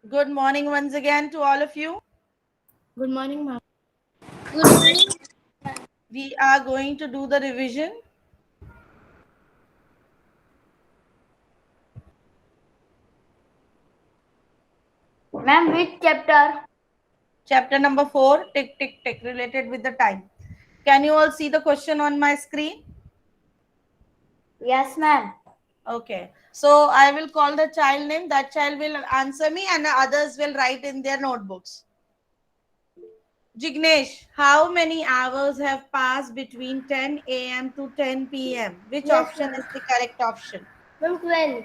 Good morning once again to all of you. Good morning, ma'am. Good morning. We are going to do the revision. Ma'am, which chapter? Chapter number 4, tick, tick, tick, related with the time. Can you all see the question on my screen? Yes, ma'am. Okay. So I will call the child name. That child will answer me and the others will write in their notebooks. Jignesh, how many hours have passed between 10 a.m. to 10 p.m.? Which Yes, option ma'am. is the correct option? Ma'am, 12.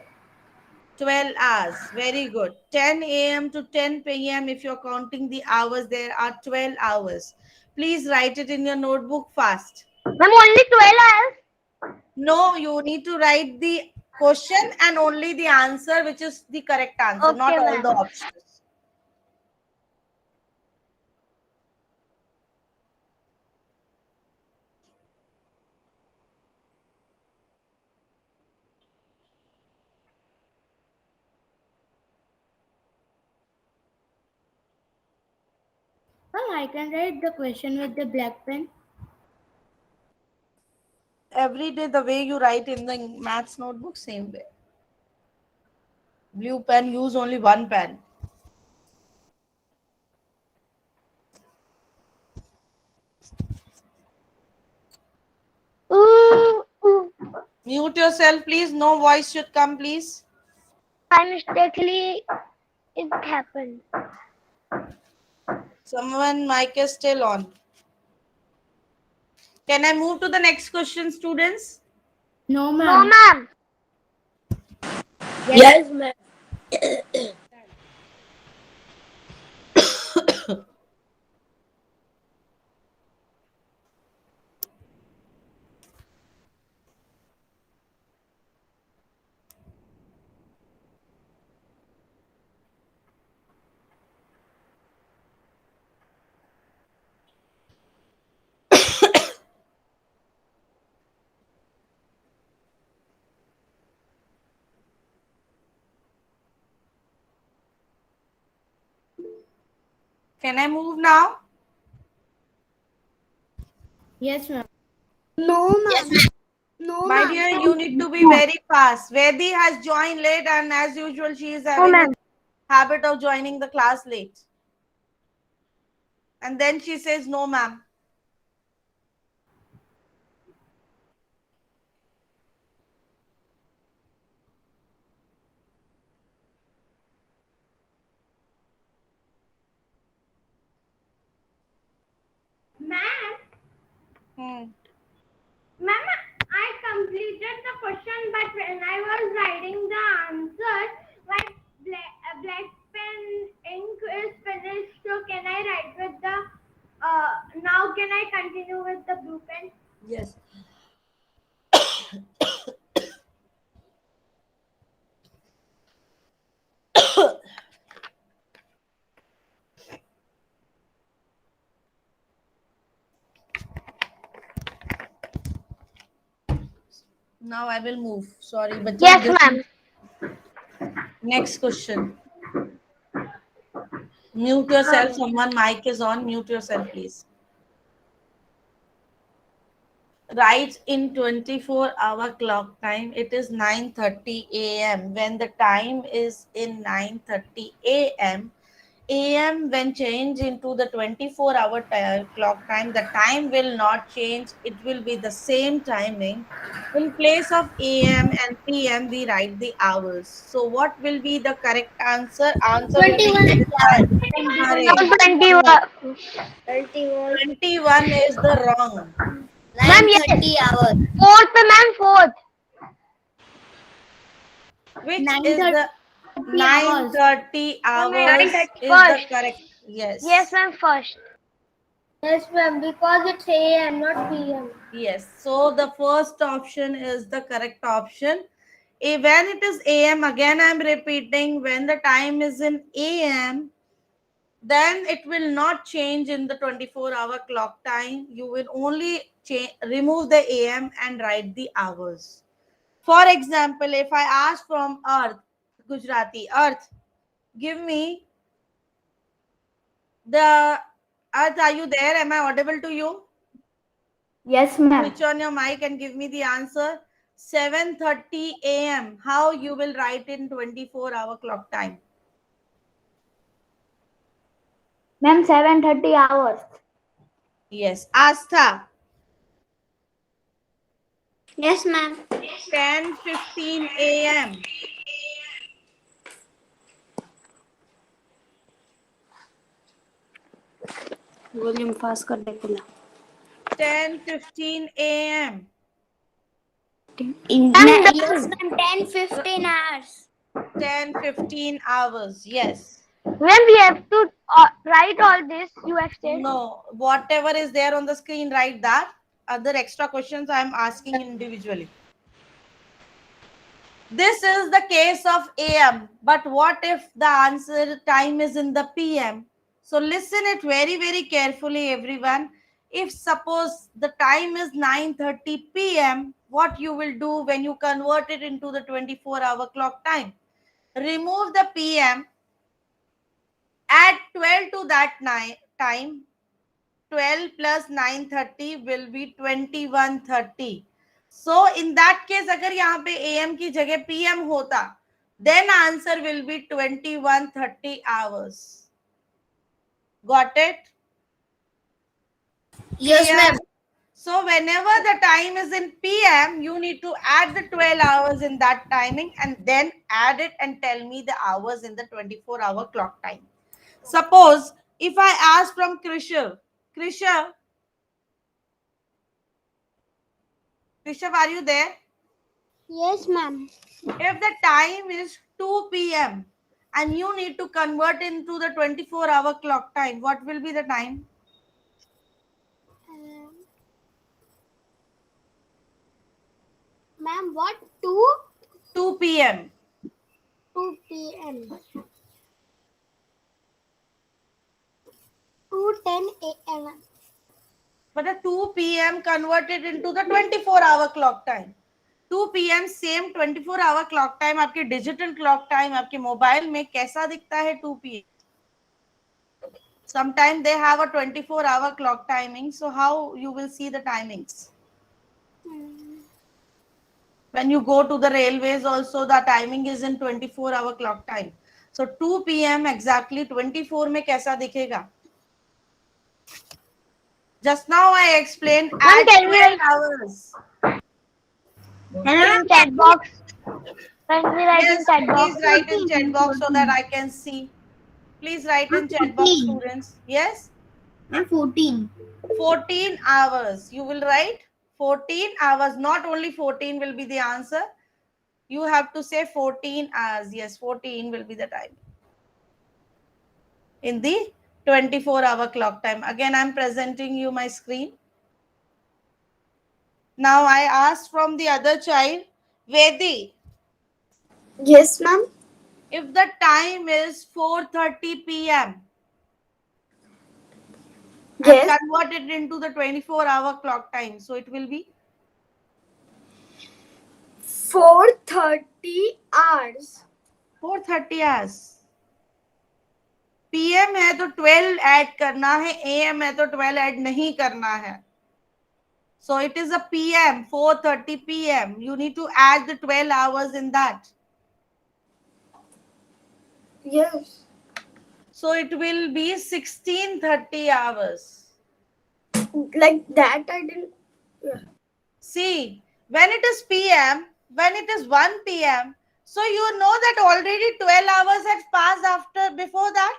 12 hours. Very good. 10 a.m. to 10 p.m. If you're counting the hours, there are 12 hours. Please write it in your notebook fast. Ma'am, only 12 hours. No, you need to write the question and only the answer, which is the correct answer, not Okay, all the ma'am. options. Ma'am, I can write the question with the black pen. Every day, the way you write in the maths notebook, same way. Blue pen, use only one pen. Ooh, ooh. Mute yourself, please. No voice should come, please. I mistakenly it happened. Someone mic is still on. Can I move to the next question, students? No, No, ma'am. ma'am. Yes. Ma'am. Can I move now? Yes, ma'am. No, ma'am. No, My ma'am. dear, you need to be very fast. Vedi has joined late, and as usual, she is No, having a ma'am. habit of joining the class late. And then she says, no, ma'am. Ma'am, Hmm. ma'am, I completed the question, but when I was writing the answer, my black pen ink is finished. So can I write with the? Now can I continue with the blue pen? Yes. Now I will move. Sorry, bacha. Yes, This ma'am. next question. Mute yourself. Someone mic is on. Mute yourself, please. Right in 24-hour clock time, it is 9:30 a.m. When the time is in 9:30 a.m., AM when changed into the 24-hour clock time, the time will not change. It will be the same timing. In place of AM and PM, we write the hours. So what will be the correct answer? Answer will be 21 given by hours. Hare. 21. 21. 21 is the wrong. Ma'am, yes. Fourth, ma'am, fourth. Which is 9:30 the hours. 9:30 Ma'am, hours 9:30 is the first. correct. Yes, Yes. ma'am, first. Yes, ma'am, because it's AM, not PM. Yes, so the first option is the correct option. When it is AM, again I'm repeating, when the time is in AM, then it will not change in the 24-hour clock time. You will only remove the AM and write the hours. For example, if I ask from Earth, Gujarati, Earth, give me The Arth, are you there? Am I audible to you? Yes, ma'am. Switch on your mic and give me the answer. 7:30 a.m. How you will write in 24-hour clock time? Ma'am, 7:30 hours. Yes. Astha, Yes, ma'am. 10:15 a.m. Volume fast कर दे खुला. 10:15 a.m. Yes, ma'am. 10-15 hours. 10:15 hours. Yes. When we have to write all this, you have said. No, whatever is there on the screen, write that. Other extra questions I am asking individually. This is the case of AM, but what if the answer time is in the PM? So listen it very, very carefully, everyone. If suppose the time is 9:30 p.m., what you will do when you convert it into the 24-hour clock time? Remove the PM, add 12 to that time. 12 plus 9:30 will be 21:30. So in that case, अगर यहाँ पे AM की जगह PM होता, then answer will be 21:30 hours. Got it? Yes, PM. ma'am. So whenever the time is in PM, you need to add the 12 hours in that timing and then add it and tell me the hours in the 24-hour clock time. Suppose if I ask from Krishav, Krishav, are you there? Yes, ma'am. If the time is 2 p.m. and you need to convert into the 24-hour clock time, what will be the time? Ma'am, what? 2? 2 p.m. 2 p.m. 2:10 a.m. But the 2 p.m. converted into the 24-hour clock time. 2 p.m. Same 24-hour clock time आपके digital clock time आपके mobile में कैसा दिखता है 2 p.m. Sometimes they have a 24-hour clock timing. So how you will see the timings? When you go to the railways also the timing is in 24-hour clock time. So 2 p.m. exactly 24 में कैसा दिखेगा? Just now I explained Ma'am, add can we 12 hours. in chat box? Can we write in Yes, chat box? please write in chat box so that I can see. Please write in chat box, students. Yes? Ma'am, 14. 14 hours. You will write 14 hours. Not only 14 will be the answer. You have to say 14 hours. Yes, 14 will be the time. In the 24-hour clock time. Again, I'm presenting you my screen. Now I asked from the other child, Vedi, Yes, ma'am. if the time is 4:30 p.m. Yes. and convert it into the 24-hour clock time, so it will be 4:30 hours. 4:30 hours. PM है तो 12 add करना है, AM है तो 12 add नहीं करना है. So it is a PM, 4:30 p.m. You need to add the 12 hours in that. Yes. So it will be 16:30 hours. Like that, I didn't. Yeah. See, when it is PM, when it is 1 p.m., so you know that already 12 hours has passed before that.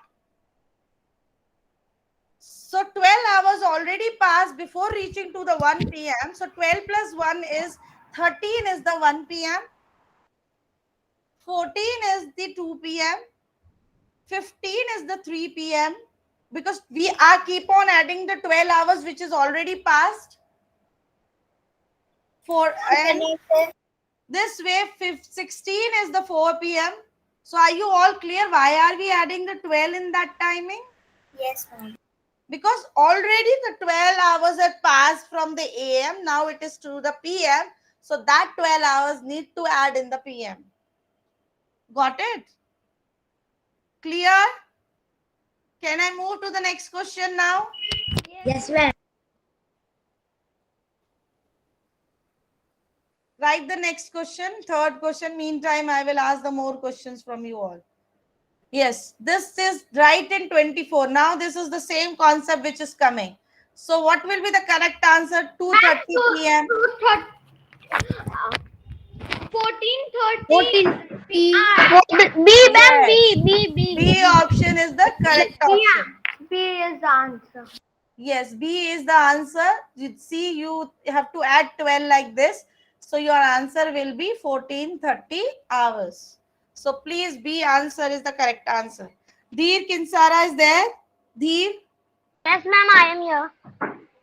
So 12 hours already passed before reaching to the 1 p.m. So 12 plus 1 is 13 is the 1 p.m. 14 is the 2 p.m. 15 is the 3 p.m. Because we are keep on adding the 12 hours which is already passed. And this way 16 is the 4 p.m. So are you all clear? Why are we adding the 12 in that timing? Yes, ma'am. Because already the 12 hours have passed from the AM. Now it is to the PM. So that 12 hours need to add in the PM. Got it? Clear? Can I move to the next question now? Yes, ma'am. Write the next question. Third question. Meantime, I will ask the more questions from you all. Yes, this is right in 24. Now this is the same concept which is coming. So what will be the correct answer? 2:30 p.m. 14:30 14. B, ma'am, Yes. B. B option is the correct option. Yeah, B is the answer. Yes, B is the answer. You see, you have to add 12 like this. So your answer will be 14:30 hours. So please, B answer is the correct answer. Dheer Kinsara is there. Dheer, Yes, ma'am, I am here.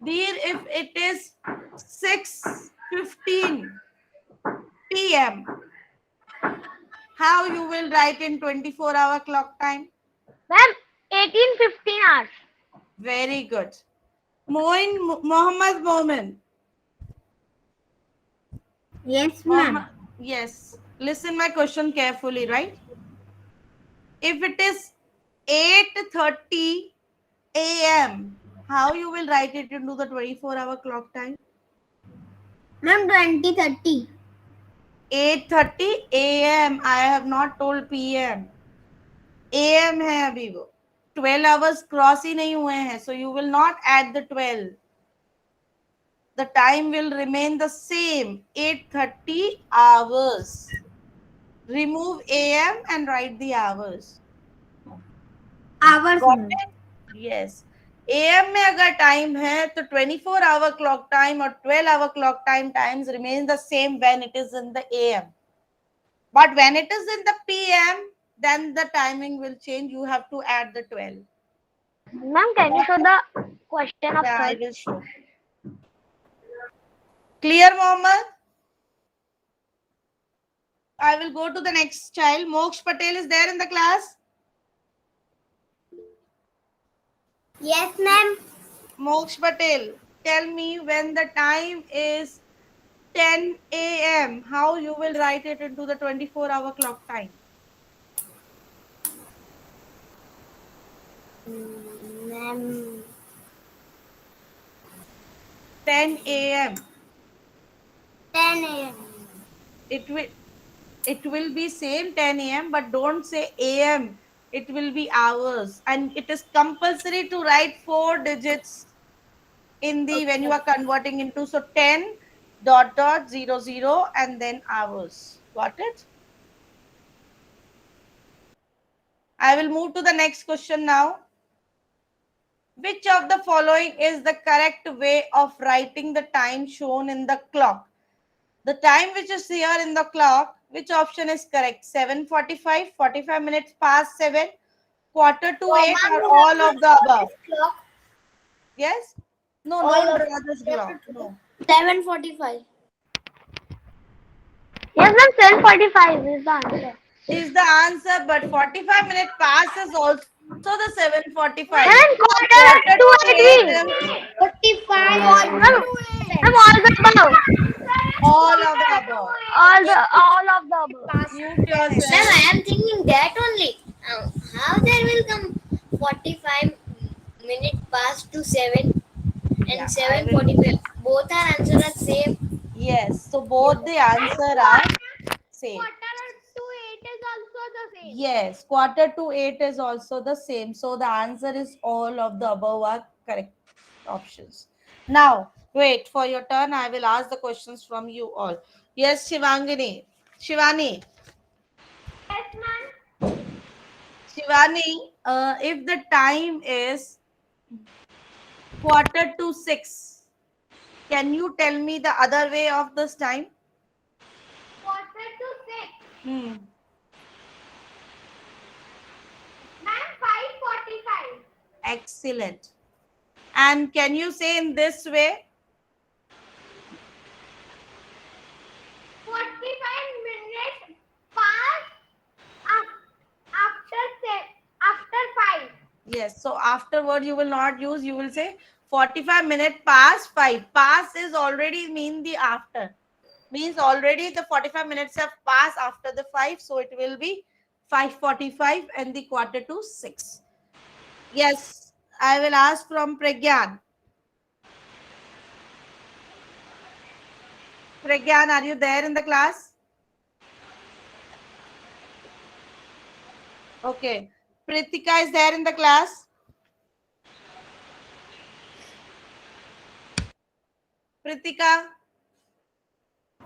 Dheer, if it is 6:15 p.m., how you will write in 24-hour clock time? Ma'am, 18:15 hours. Very good. Mohammed Momin. Yes, Mohammed, ma'am. yes. Listen my question carefully, right? If it is 8:30 a.m., how you will write it into the 24-hour clock time? Ma'am, 20:30. 8:30 a.m. I have not told p.m. a.m. है अभी वो 12 hours cross ही नहीं हुए हैं, so you will not add the 12. The time will remain the same, 8:30 hours. Remove am and write the hours. Hours, Got ma'am. it? Yes. AM में अगर time है तो 24-hour clock time और 12-hour clock time times remain the same when it is in the AM. But when it is in the PM, then the timing will change. You have to add the 12. Ma'am, can you show the question of Yeah, I third? will show. Clear, Mohammed? I will go to the next child. Moksh Patel is there in the class. Yes, ma'am. Moksh Patel, tell me when the time is 10 a.m., how you will write it into the 24-hour clock time? Ma'am. 10 a.m. 10 a.m. It will be same 10 a.m., but don't say a.m. It will be hours, and it is compulsory to write 4 digits in the when you are converting into, so 10 dot dot 00 and then hours. Got it? I will move to the next question now. Which of the following is the correct way of writing the time shown in the clock? The time which is here in the clock, which option is correct? 7:45, 45 minutes past 7, quarter to 8, or all of the above? Clock. Yes? No, All don't of draw this clock. No. 7:45. Yes, ma'am, 7:45 is the answer. Is the answer, but 45 minutes past is also the 7:45. Ma'am, quarter to 8 8 means 45. ma'am, all of the above. all of the above. Mute Ma'am, yourself. I am thinking that only. How there will come 45 minutes past to 7 and Yeah, I will. 7:45. Both are answer are same. Yes, so both the answer are same. Quarter to 8 is also the same. Yes, quarter to 8 is also the same. So the answer is all of the above are correct options. Now, wait for your turn. I will ask the questions from you all. Yes, Shivangini. Shivani. Yes, ma'am. Shivani, if the time is quarter to 6, can you tell me the other way of this time? Quarter to 6. Hmm. Ma'am, 5:45. Excellent. And can you say in this way? 45 minutes past after 5. Yes. So afterward, you will not use. You will say 45 minutes past 5. Past is already mean the after. Means already the 45 minutes have passed after the 5. So it will be 5:45 and the quarter to 6. Yes, I will ask from Pragyan. Pragyan, are you there in the class? Okay. Pritika is there in the class? Pritika,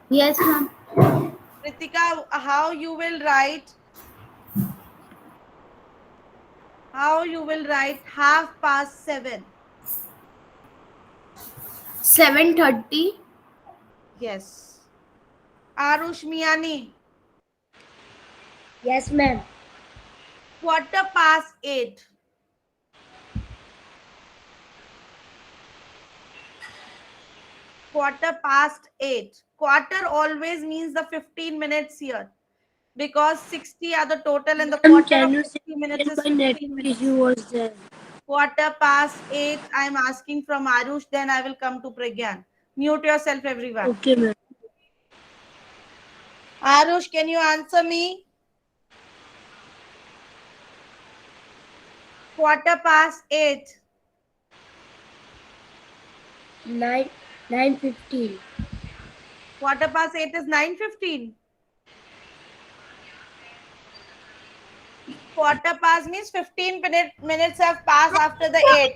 Yes, ma'am. Pritika, how you will write 7:30? 7:30. Yes. Arush Miani, Yes, ma'am. 8:15. 8:15. Quarter always means the 15 minutes here because 60 are the total and the Ma'am, quarter of can you say 60 minutes again is my 15 network issue minutes. was there? 8:15. I'm asking from Arush, then I will come to Pragyan. Mute yourself, everyone. Okay, ma'am. Arush, can you answer me? 8:15. 9:15. 8:15 is 9:15. Quarter past means 15 minutes have passed after the 8.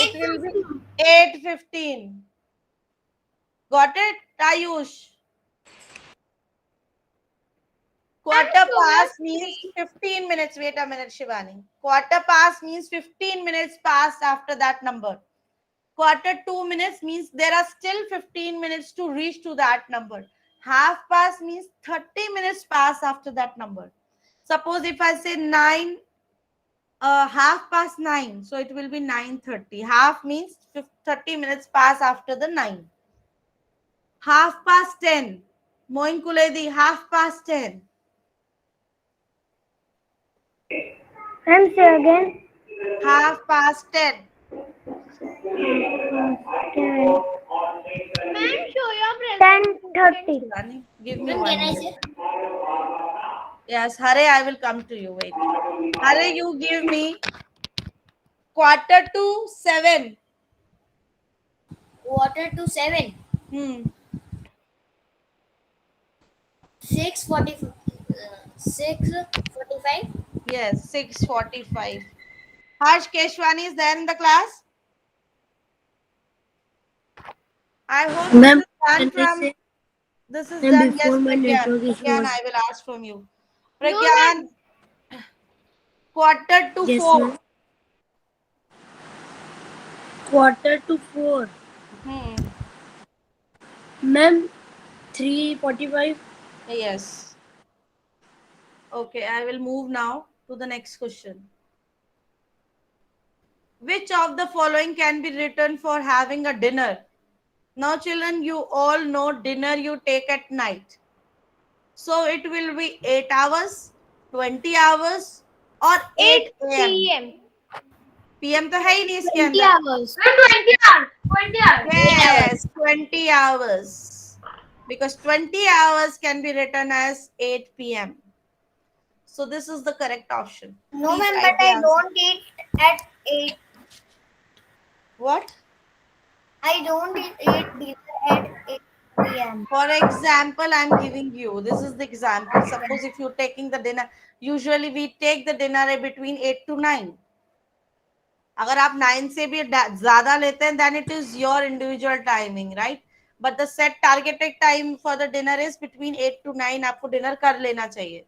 It will be 8:15. Got it, Ayush? Quarter show your past means 15 minutes. Wait a minute, Shivani. Quarter past means 15 minutes passed after that number. Quarter 2 minutes means there are still 15 minutes to reach to that number. Half past means 30 minutes pass after that number. Suppose if I say 9:30, so it will be 9:30. Half means 30 minutes pass after the 9. 10:30. Moin Kuledi, 10:30. And say again. 10:30. Ma'am, show your present. 10:30. Shivani, give me Ma'am, can 1 I minute. say? Yes, Hare, I will come to you. Wait. Hare, you give me 6:45. Quarter to 7. Hmm. 6:40. 6:45. Yes, 6:45. Harsh Keshwani is there in the class. I hope this Ma'am, is done can I from. say? This is Ma'am, done. Yes, before my Pragyan. network issue Pragyan, was. I will ask from you. No, Pragyan, ma'am. quarter to Yes, 4. ma'am. Quarter to 4. Hmm. Ma'am, 3:45. Yes. Okay, I will move now to the next question. Which of the following can be written for having a dinner? Now, children, you all know dinner you take at night. So it will be 8 hours, 20 hours, or 8 a.m. PM. PM तो है ही नहीं इसके 20 अंदर. hours. 20 hours. 20 hours. 8 hours. Yes, 20 hours. Because 20 hours can be written as 8 p.m. So this is the correct option. No, Please ma'am, but write the I answer. don't eat at 8. What? I don't eat dinner at 8 p.m. For example, I'm giving you. This is the example. Suppose if you're taking the dinner, usually we take the dinner between 8 to 9. अगर आप 9 से भी ज्यादा लेते हैं then it is your individual timing, right? But the set targeted time for the dinner is between 8 to 9. आपको dinner कर लेना चाहिए.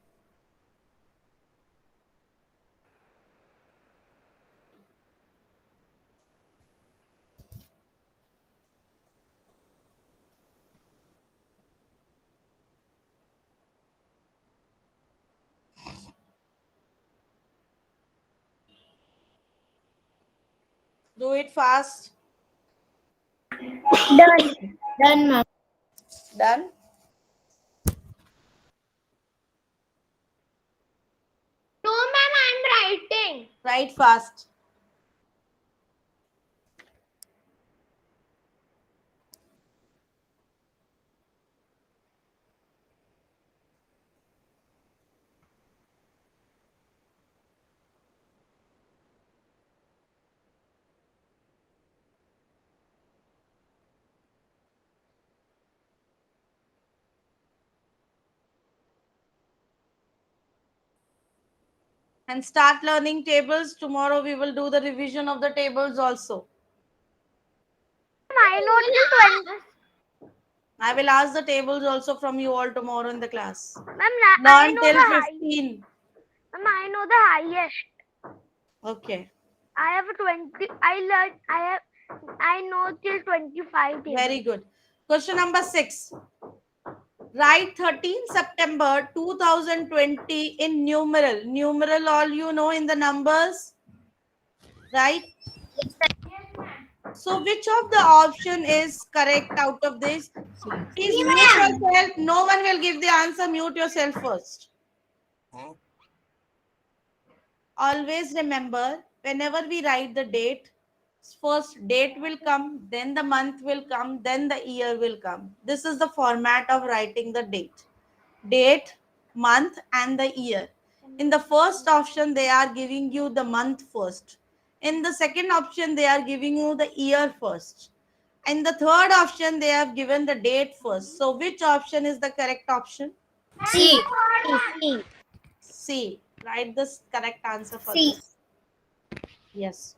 Do it fast. Done. Done, ma'am. Done. No, ma'am, I'm writing. Write fast. and start learning tables. Tomorrow we will do the revision of the tables also. I know till 20. I will ask the tables also from you all tomorrow in the class. Ma'am, I Learn know till the high. 15. Ma'am, I know the highest. Okay. I have 20. I know till 25 tables. Very good. Question number 6. Write 13 September 2020 in numeral. Numeral, all you know in the numbers, right? So which of the option is correct out of this? Please mute yourself. No one will give the answer. Mute yourself first. Always remember, whenever we write the date, first date will come, then the month will come, then the year will come. This is the format of writing the date. Date, month, and the year. In the first option, they are giving you the month first. In the second option, they are giving you the year first. In the third option, they have given the date first. So, which option is the correct option? C. C. Write the correct answer for C. this. Yes.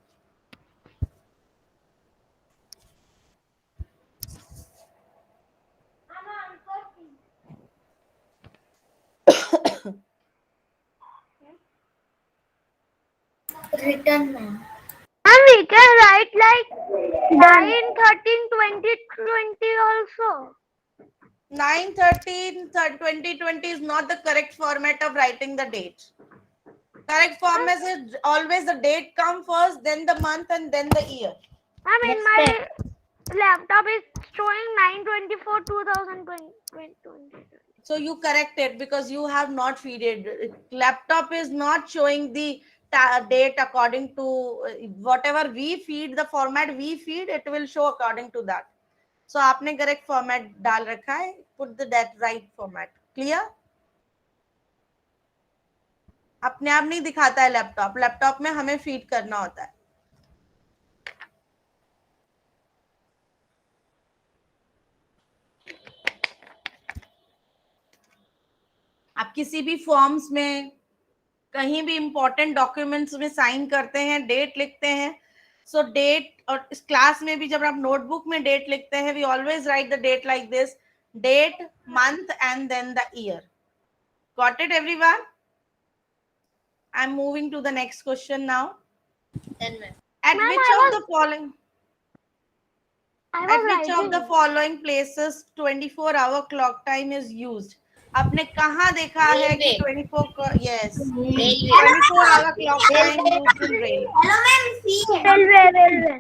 Written, ma'am. And we can write like 9, 13, 20, 20 also. 9, 13, 2020 is not the correct format of writing the date. Correct format is always the date come first, then the month, and then the year. I mean, my laptop is showing 9/24/2020. So you correct it because you have not feed it. Laptop is not showing the date according to whatever we feed, the format we feed, it will show according to that. So आपने correct format डाल रखा है. Put the that right format. Clear? अपने आप नहीं दिखाता है laptop. Laptop में हमें फीड करना होता है. आप किसी भी फॉर्म्स में कहीं भी इंपॉर्टेंट डॉक्यूमेंट्स में साइन करते हैं, डेट लिखते हैं. सो डेट, और इस क्लास में भी जब आप नोटबुक में डेट लिखते हैं, we always write the date like this, date, month and then the year. Got it everyone? I am moving to the next question now. At which of the following following places 24-hour clock time is used? आपने कहाँ देखा है कि 24 yes 24-hour clock time used in rail? Hello, ma'am. Railway.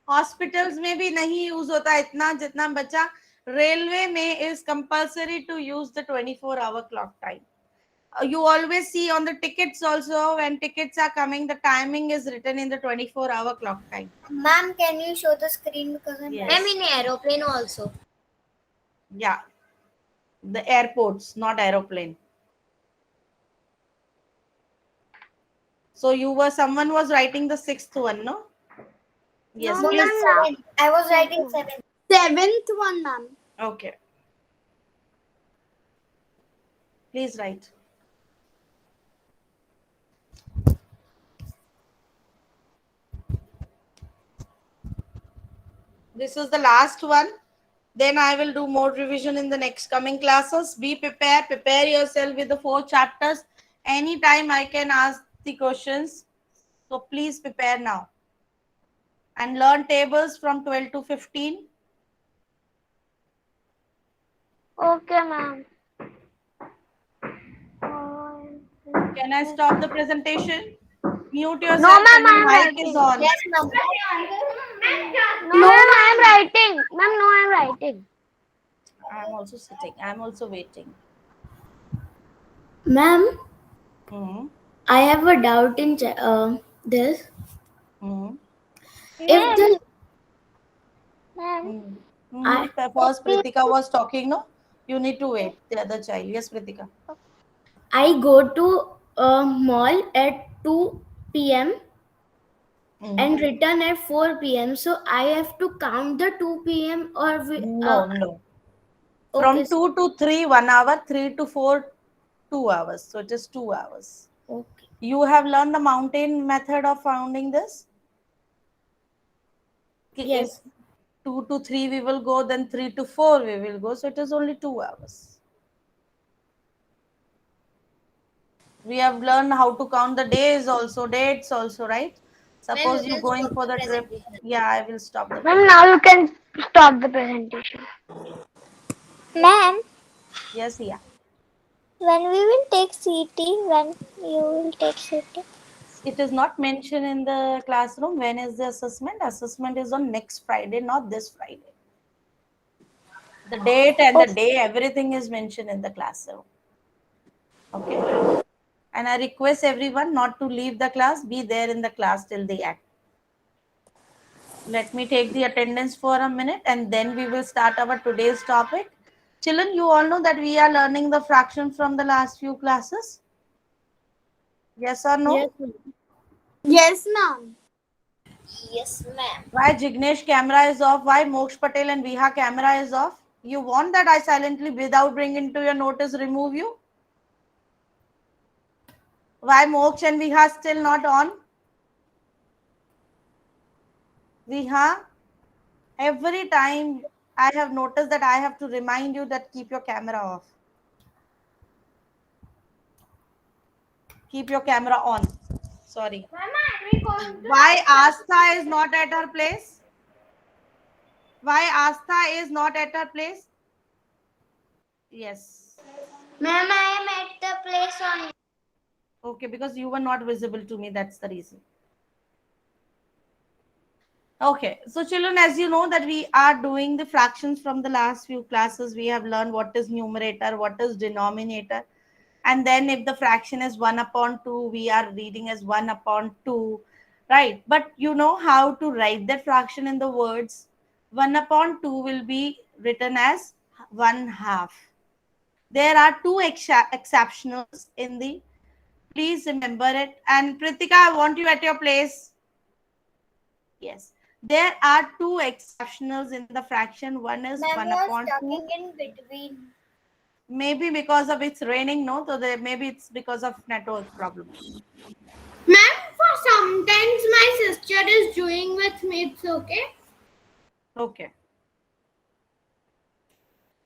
Hospitals में भी नहीं use होता इतना जितना बचा. रेलवे में is compulsory to use the 24-hour clock time. You always see on the tickets also, when tickets are coming, the timing is written in the 24-hour clock time. Ma'am, can you show the screen because Yes. I'm in aeroplane also. Yeah, the airports, not aeroplane. So someone was writing the 6th one, no? Yes, No, please. ma'am. I was writing 7. 7th one, ma'am. Okay. Please write. This is the last one. Then I will do more revision in the next coming classes. Be prepared. Prepare yourself with the 4 chapters. Anytime I can ask the questions. So please prepare now. And learn tables from 12 to 15. Okay, ma'am. Can I stop the presentation? Mute yourself. No, ma'am, and I am mic is writing. on. Yes, ma'am. No, ma'am, I am writing. Ma'am, no, I am writing. I am also sitting. I am also waiting. Ma'am, Hmm. I have a doubt in this. Hmm. If the Ma'am, First, Pritika was talking. No, you need to wait. The other child. Yes, Pritika. I go to a mall at 2 p.m. and return at 4 p.m. So I have to count the 2 p.m. or No. From okay. 2 to 3, 1 hour. 3 to 4, 2 hours. So it is 2 hours. Okay. You have learned the mountain method of rounding this. If Yes. 2 to 3 we will go, then 3 to 4 we will go. So it is only 2 hours. We have learned how to count the days also, dates also, right? Ma'am, Suppose you you can going stop for the the trip. presentation. Yeah, I will stop the Ma'am, presentation. now you can stop the presentation. Ma'am, Yes, yeah. when we will take CT, when you will take CT? It is not mentioned in the classroom. When is the assessment? Assessment is on next Friday, not this Friday. The date and the Oh, day, everything is mentioned in the classroom. Okay. And I request everyone not to leave the class, be there in the class till the end. Let me take the attendance for a minute and then we will start our today's topic. Children, you all know that we are learning the fraction from the last few classes. Yes or no? Yes, ma'am. yes, ma'am. Yes, ma'am. Why Jignesh camera is off? Why Moksh Patel and Viha camera is off? You want that I silently, without bringing to your notice, remove you? Why Moksh and Viha still not on? Viha, every time I have noticed that I have to remind you that keep your camera off. Keep your camera on. Sorry. Mama, we going to Why Astha is not at her place? Why Astha is not at her place? Yes. Ma'am, I am at the place on. Okay, because you were not visible to me. That's the reason. Okay, so children, as you know that we are doing the fractions from the last few classes. We have learned what is numerator, what is denominator. And then if the fraction is 1 upon 2, we are reading as 1 upon 2, right? But you know how to write that fraction in the words. 1 upon 2 will be written as 1 half. There are two exceptionals in the, please remember it. And Pritika, I want you at your place. Yes. There are two exceptionals in the fraction. One is Ma'am, 1 you are upon 2. talking in between. Maybe because of it's raining, no? So there, maybe it's because of network problem. Ma'am, for sometimes my sister is doing with me. It's okay. Okay.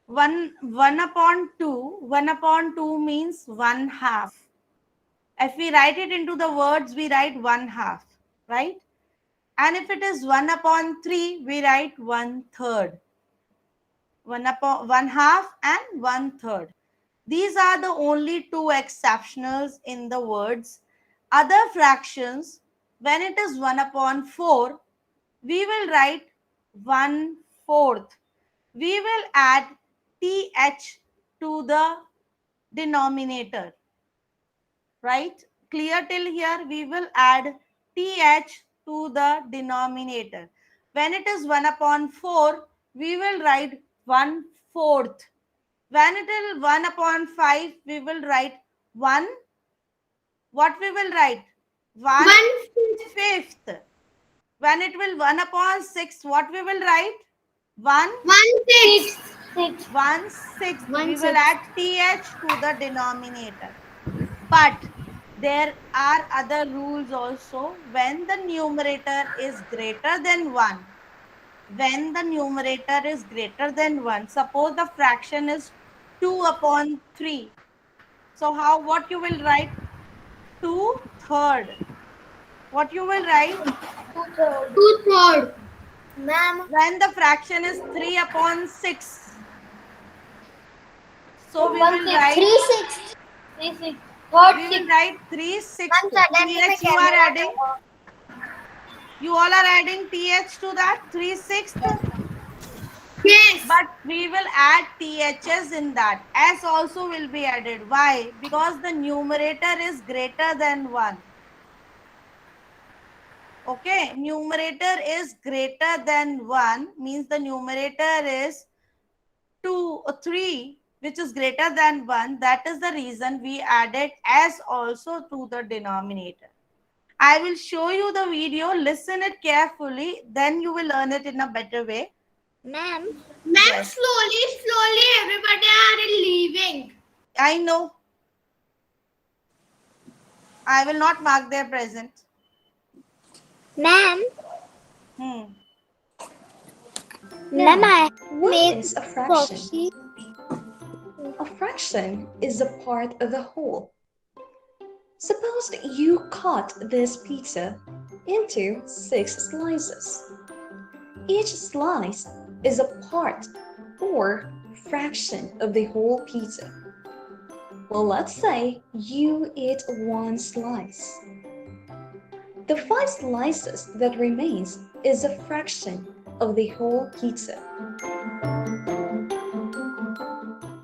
1 upon 2 means 1 half. If we write it into the words, we write 1 half, right? And if it is 1 upon 3, we write 1/3. 1 half and 1/3. These are the only two exceptionals in the words. Other fractions, when it is 1 upon 4, we will write 1/4. We will add th to the denominator, right? Clear till here? We will add th to the denominator. When it is 1 upon 4, we will write 1/4. When it is 1 upon 5, we will write 1. What we will write? 1/5. When it will 1 upon 6, what we will write? 1 1/6. 1/6. We will 1/6. add th to the denominator. But there are other rules also. When the numerator is greater than 1, when the numerator is greater than 1, suppose the fraction is 2 upon 3. So how, what you will write? 2/3. What you will write? 2/3. 2/3. Ma'am, When the fraction is 3 upon 6. So we will 1/6. write, 3/6. 3/6. we will 3/6. write 3/6. Ma'am, suddenly my th you are camera adding, turned off. you all are adding th to that 3/6. Yes, ma'am. Yes. But we will add ths in that. S also will be added. Why? Because the numerator is greater than 1. Okay, numerator is greater than 1 means the numerator is 2 or 3, which is greater than 1. That is the reason we added s also to the denominator. I will show you the video. Listen it carefully. Then you will learn it in a better way. Ma'am, Ma'am, Yes, slowly, everybody are leaving. I know. I will not mark their present. Ma'am, Hmm. ma'am, I What made is a fraction? worksheet. A fraction is a part of a whole. Suppose you cut this pizza into 6 slices. Each slice is a part or fraction of the whole pizza. Well, let's say you eat 1 slice. The 5 slices that remains is a fraction of the whole pizza.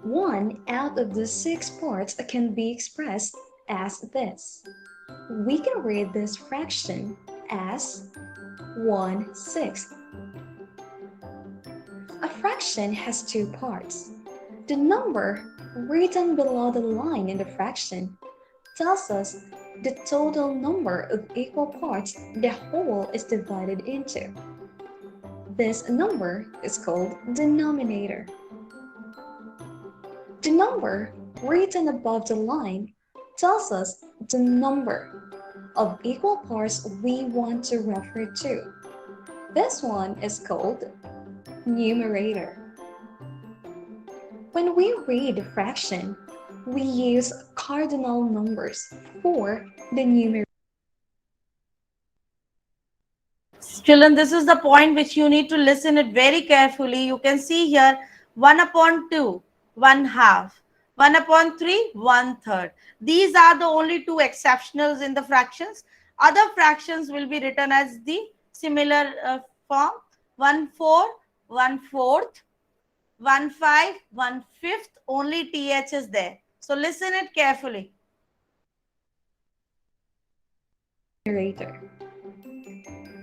1 out of the 6 parts can be expressed as this. We can read this fraction as 1/6. A fraction has 2 parts. The number written below the line in the fraction tells us the total number of equal parts the whole is divided into. This number is called denominator. The number written above the line tells us the number of equal parts we want to refer to. This one is called numerator. When we read a fraction, we use cardinal numbers for the numerator. Children, this is the point which you need to listen it very carefully. You can see here 1/2, 1/2, 1/3, 1/3. These are the only two exceptionals in the fractions. Other fractions will be written as the similar form: 1/4, 1/4, 1/5, 1/5. Only TH is there. So listen it carefully.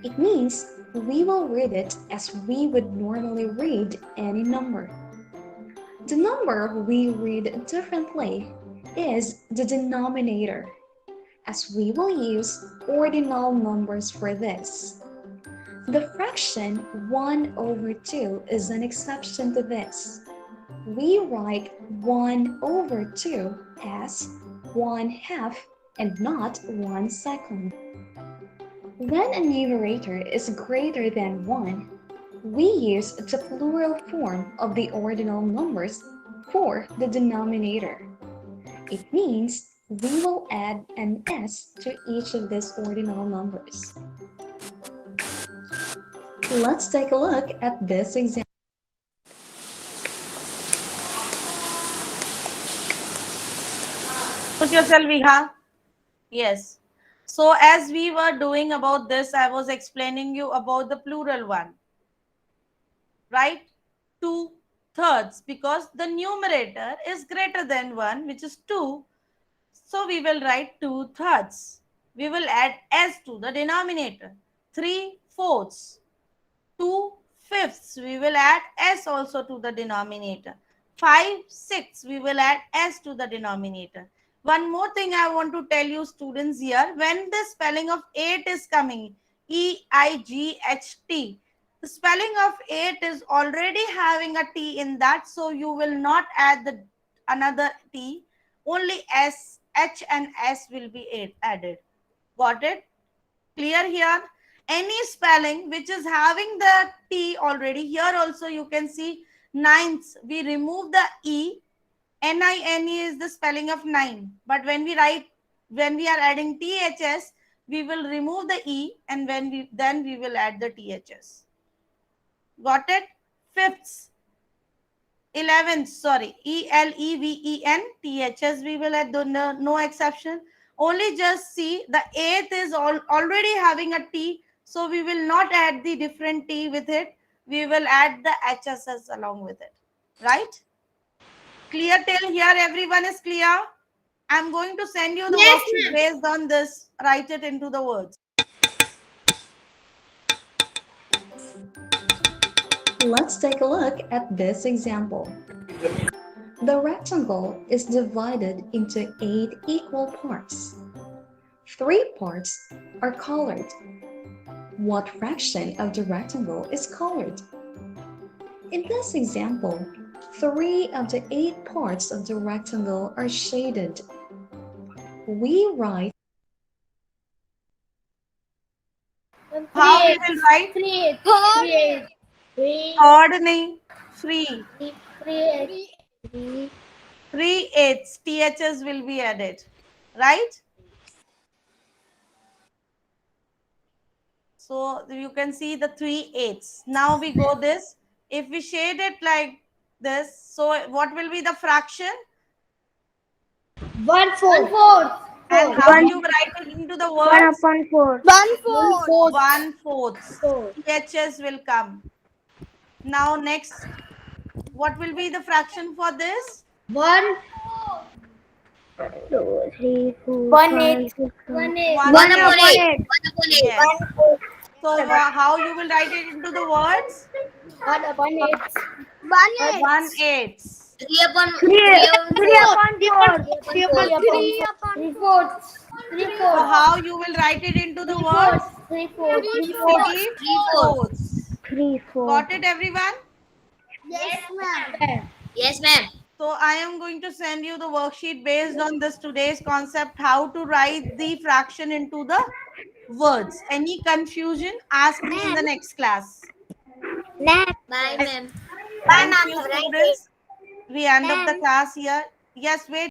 It means we will read it as we would normally read any number. The number we read differently is the denominator, as we will use ordinal numbers for this. The fraction 1/2 is an exception to this. We write 1/2 as 1/2 and not 1/2. When a numerator is greater than 1, we use the plural form of the ordinal numbers for the denominator. It means we will add an s to each of these ordinal numbers. Let's take a look at this example. Put yourself, Viha. Yes. So as we were doing about this, I was explaining you about the plural one, right? 2/3, because the numerator is greater than 1, which is 2. So we will write 2/3. We will add s to the denominator. 3/4. 2/5. We will add s also to the denominator. 5/6. We will add s to the denominator. One more thing I want to tell you, students, here, when the spelling of 8 is coming, EIGHT, the spelling of 8 is already having a T in that, so you will not add the another T. Only S, H and S will be added. Got it? Clear here? Any spelling which is having the T already, here also you can see ninths, we remove the E. NINE is the spelling of 9. But when we are adding THS, we will remove the E, and then we will add the THS. Got it? Fifths, 11th, sorry, ELEVEN, we will add no exception. Only just see the 8th is already having a T, so we will not add the different T with it. We will add the HSS along with it. Right? Clear till here? Everyone is clear? I'm going to send you the worksheet based on this. Write it into the words. Let's take a look at this example. The rectangle is divided into 8 equal parts. 3 parts are colored. What fraction of the rectangle is colored? In this example, 3 of the 8 parts of the rectangle are shaded. We write How we will write? Third nahi. Free. 3/8 THs will be added. Right? So you can see the 3/8. Now we go this. If we shade it like this, so what will be the fraction? 1/4. And how you write it into the words? 1/4. 1/4. THs will come. Now next, what will be the fraction for this? 1. 2, 3, 4, 1/8. 5, 6, 7. 1/8. Yes. So how you will write it into the words? 1/8. 1/8. 3/4. So how you will write it into the words? 3/4. 3, 4. Got it, everyone? Yes, ma'am. Yes, ma'am. So I am going to send you the worksheet based on this today's concept, how to write the fraction into the words. Any confusion? Ask me in the next class. Bye, ma'am. Thank you, students. We end up the class here. Yes, wait.